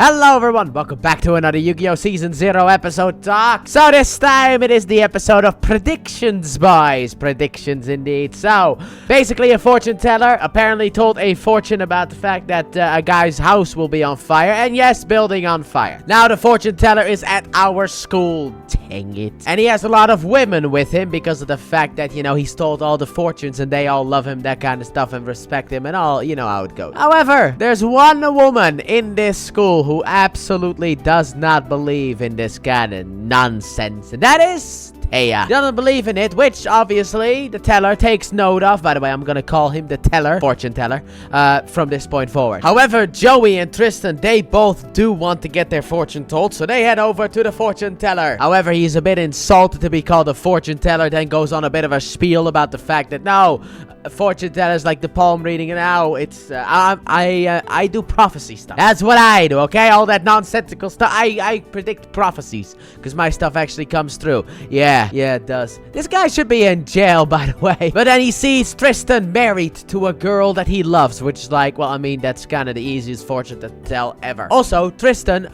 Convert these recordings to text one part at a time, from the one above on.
Hello everyone, welcome back to another Yu-Gi-Oh! Season 0 episode talk. So this time it is the episode of predictions, boys. Predictions indeed. So, basically a fortune teller apparently told a fortune about the fact that a guy's house will be on fire. And yes, building on fire. Now the fortune teller is at our school. Dang it. And he has a lot of women with him because of the fact that, you know, he's told all the fortunes and they all love him, that kind of stuff, and respect him and all, you know how it goes. However, there's one woman in this school who absolutely does not believe in this kind of nonsense, and that is Toei. Doesn't believe in it, which obviously the teller takes note of. By the way, I'm gonna call him the teller, fortune teller, from this point forward. However, Joey and Tristan, they both do want to get their fortune told, so they head over to the fortune teller. However, he's a bit insulted to be called a fortune teller, then goes on a bit of a spiel about the fact that no, fortune tellers like the palm reading, and now it's I do prophecy stuff. That's what I do, okay? All that nonsensical stuff. I predict prophecies because my stuff actually comes through. Yeah, it does. This guy should be in jail, by the way. But then he sees Tristan married to a girl that he loves, which is like, well, I mean, that's kind of the easiest fortune to tell ever. Also, Tristan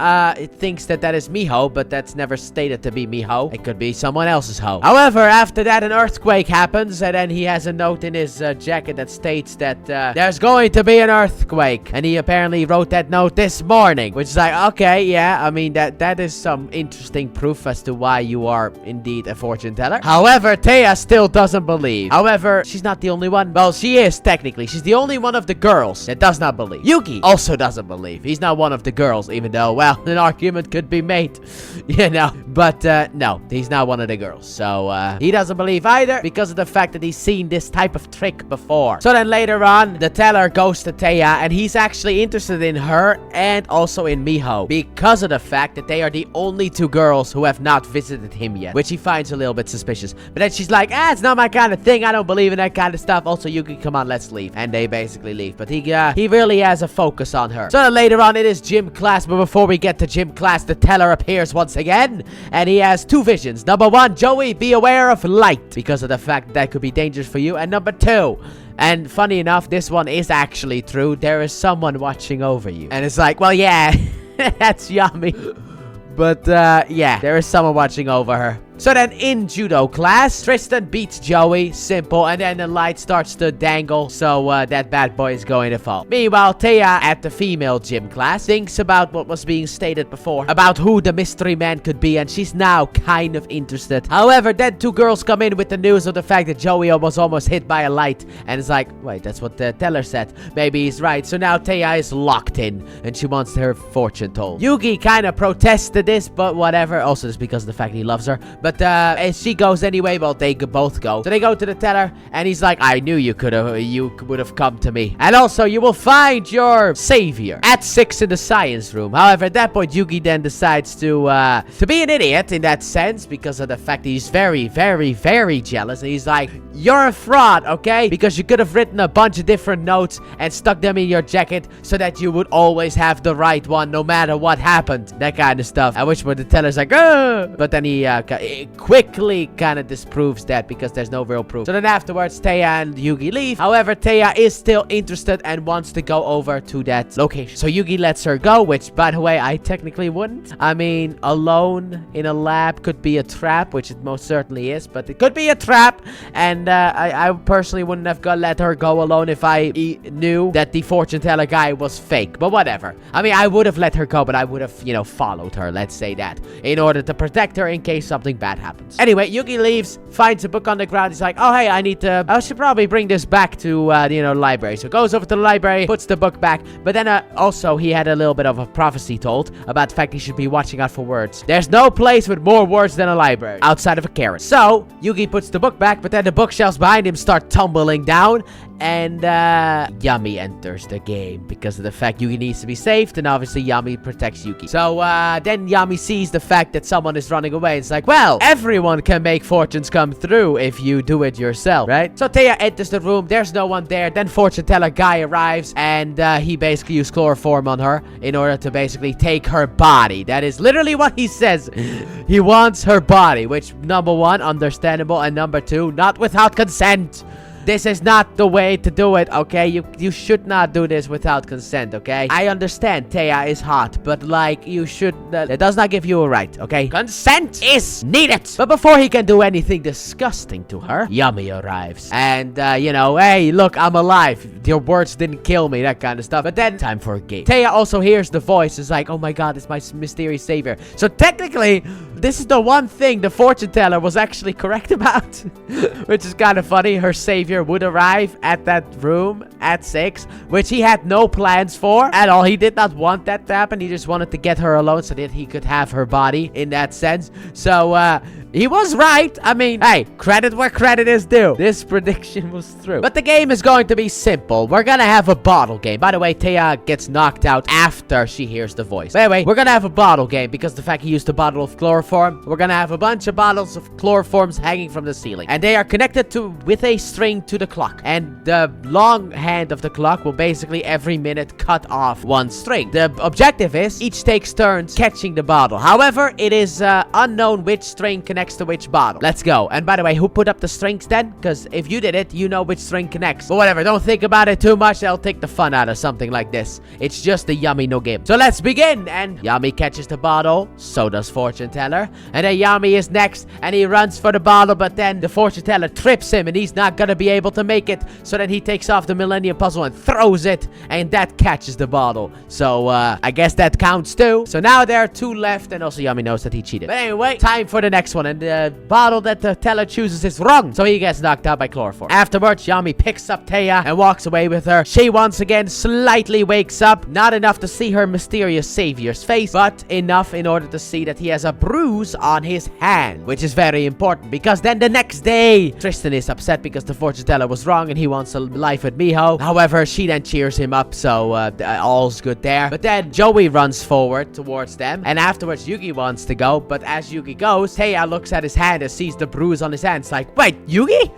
thinks that is Miho, but that's never stated to be Miho. It could be someone else's hoe. However, after that, an earthquake happens, and then he has a note in his jacket that states that there's going to be an earthquake, and he apparently wrote that note this morning, which is like, okay, yeah, I mean, that is some interesting proof as to why you are indeed a fortune teller. However, Toei still doesn't believe. However, she's not the only one. Well, she is technically. She's the only one of the girls that does not believe. Yugi also doesn't believe. He's not one of the girls, even though, well, an argument could be made, you know. But no, he's not one of the girls, so he doesn't believe either because of the fact that he's seen this type of trick before. So then later on, the teller goes to Toei, and he's actually interested in her and also in Miho because of the fact that they are the only two girls who have not visited him yet, which he finds a little bit suspicious. But then she's like, it's not my kind of thing. I don't believe in that kind of stuff. Also, Yugi, come on, let's leave. And they basically leave. But he really has a focus on her. So then later on, it is gym class. But before we get to gym class, the teller appears once again, and he has two visions. Number one, Joey, be aware of light because of the fact that could be dangerous for you. And number two, and funny enough, this one is actually true, there is someone watching over you. And it's like, well, yeah, that's yummy. But, yeah, there is someone watching over her. So then in judo class, Tristan beats Joey, simple, and then the light starts to dangle, so that bad boy is going to fall. Meanwhile, Toei at the female gym class thinks about what was being stated before, about who the mystery man could be, and she's now kind of interested. However, then two girls come in with the news of the fact that Joey was almost hit by a light, and it's like, wait, that's what the teller said. Maybe he's right. So now Toei is locked in, and she wants her fortune told. Yugi kind of protested this, but whatever. Also, it's because of the fact he loves her. But as she goes anyway, well, they both go. So they go to the teller, and he's like, I knew you would have come to me. And also, you will find your savior at 6 in the science room. However, at that point, Yugi then decides to be an idiot in that sense because of the fact that he's very, very, very jealous. And he's like, you're a fraud, okay? Because you could have written a bunch of different notes and stuck them in your jacket so that you would always have the right one no matter what happened. That kind of stuff. At which point the teller's like, but then he quickly kind of disproves that because there's no real proof. So then afterwards, Toei and Yugi leave. However, Toei is still interested and wants to go over to that location. So Yugi lets her go, which, by the way, I technically wouldn't. I mean, alone in a lab could be a trap, which it most certainly is, but it could be a trap. And I personally wouldn't have let her go alone if I knew that the fortune teller guy was fake. But whatever. I mean, I would have let her go, but I would have, you know, followed her, let's say that, in order to protect her in case something bad happens. Anyway, Yugi leaves, finds a book on the ground. He's like, oh, hey, I should probably bring this back to, you know, the library. So goes over to the library, puts the book back. But then also he had a little bit of a prophecy told about the fact he should be watching out for words. There's no place with more words than a library outside of a carrot. So Yugi puts the book back, but then the bookshelves behind him start tumbling down. And Yami enters the game because of the fact Yugi needs to be saved, and obviously Yami protects Yugi. So then Yami sees the fact that someone is running away. It's like, well, everyone can make fortunes come through if you do it yourself, right? So Toei enters the room. There's no one there. Then fortune teller guy arrives, and he basically used chloroform on her in order to basically take her body. That is literally what he says. He wants her body, which, number one, understandable, and number two, not without consent. This is not the way to do it, okay? You should not do this without consent, okay? I understand Taya is hot, but like, you should... it does not give you a right, okay? Consent is needed! But before he can do anything disgusting to her, Yummy arrives. And, you know, hey, look, I'm alive. Your words didn't kill me, that kind of stuff. But then, time for a game. Taya also hears the voice. It's like, oh my god, it's my mysterious savior. So technically, this is the one thing the fortune teller was actually correct about. Which is kind of funny. Her savior would arrive at that room at 6, which he had no plans for at all. He did not want that to happen. He just wanted to get her alone so that he could have her body in that sense. So, he was right. I mean, hey, credit where credit is due. This prediction was true. But the game is going to be simple. We're gonna have a bottle game. By the way, Taya gets knocked out after she hears the voice. But anyway, we're gonna have a bottle game because the fact he used a bottle of chloroform. We're gonna have a bunch of bottles of chloroforms hanging from the ceiling. And they are connected with a string to the clock. And the long hand of the clock will basically every minute cut off one string. The objective is each takes turns catching the bottle. However, it is unknown which string connects to which bottle. Let's go. And by the way, who put up the strings then? Because if you did it, you know which string connects. But whatever, don't think about it too much. That'll take the fun out of something like this. It's just a Yummy no game. So let's begin. And Yummy catches the bottle. So does fortune teller. And then Yummy is next. And he runs for the bottle. But then the fortune teller trips him. And he's not gonna be able to make it. So then he takes off the Millennium Puzzle and throws it. And that catches the bottle. So I guess that counts too. So now there are 2 left. And also Yummy knows that he cheated. But anyway, time for the next one. And the bottle that the teller chooses is wrong. So he gets knocked out by chloroform. Afterwards, Yummy picks up Taya and walks away with her. She once again slightly wakes up. Not enough to see her mysterious savior's face, but enough in order to see that he has a bruise on his hand. Which is very important because then the next day, Tristan is upset because the fortune teller was wrong and he wants a life with Miho. However, she then cheers him up, so all's good there. But then Joey runs forward towards them. And afterwards, Yugi wants to go. But as Yugi goes, Taya looks at his hand and sees the bruise on his hand. It's like, wait, Yugi?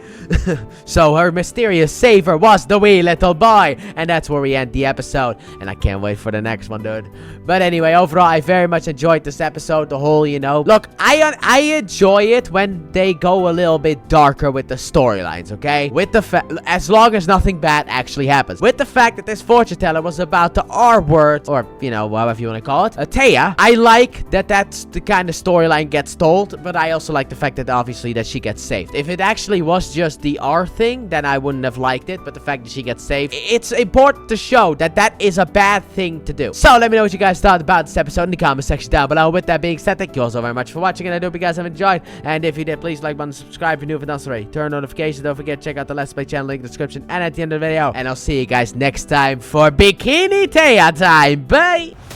So her mysterious savior was the wee little boy. And that's where we end the episode. And I can't wait for the next one, dude. But anyway, overall, I very much enjoyed this episode. The whole, you know, look, I enjoy it when they go a little bit darker with the storylines, okay? With the as long as nothing bad actually happens. With the fact that this fortune teller was about to R-word, or, you know, whatever you want to call it, Taya, I like that that's the kind of storyline gets told, but I also like the fact that obviously that she gets saved. If it actually was just the R thing, then I wouldn't have liked it, but the fact that she gets saved, it's important to show that that is a bad thing to do. So let me know what you guys thought about this episode in the comment section down below. With that being said, thank you all so very much for watching, and I hope you guys have enjoyed. And if you did, please like button, subscribe if you're new, if not already. Turn notifications, don't forget to check out the Let's Play channel link in the description and at the end of the video. And I'll see you guys next time for Bikini Taya time. Bye!